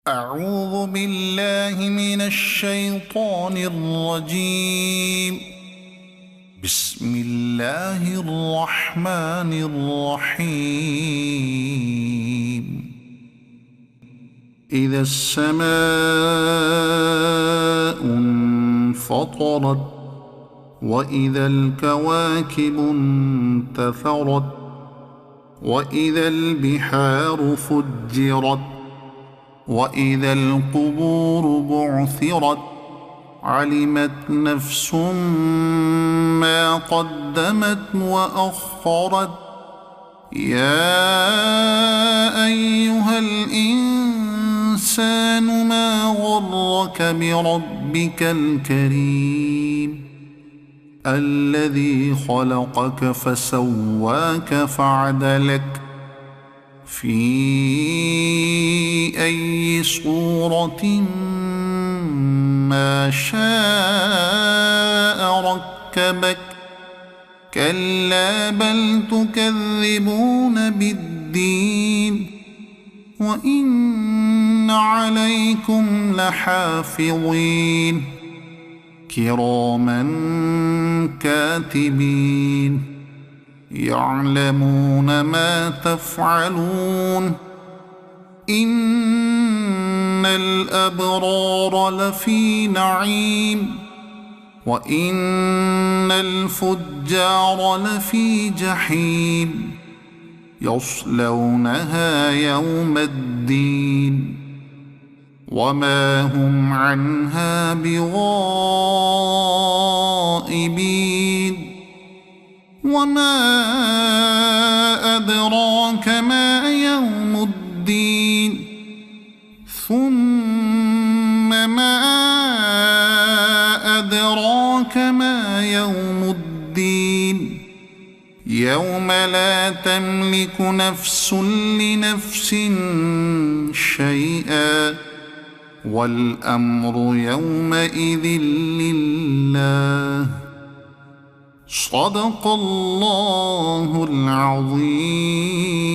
أعوذ بالله من الشيطان الرجيم. بسم الله الرحمن الرحيم. إذا السماء انفطرت وإذا الكواكب انتثرت وإذا البحار فجرت وإذا القبور بعثرت علمت نفس ما قدمت وأخرت. يا أيها الإنسان ما غرك بربك الكريم الذي خلقك فسواك فعدلك في أي صورة ما شاء ركبك. كلا بل تكذبون بالدين وإن عليكم لحافظين كراما كاتبين يعلمون ما تفعلون. إن الأبرار لفي نعيم وإن الفجار لفي جحيم يصلونها يوم الدين وما هم عنها بغائبين. وما أدراك ما يوم الدين ثم ما أدراك ما يوم الدين يوم لا تملك نفس لنفس شيئا والأمر يومئذ لله. صدق الله العظيم.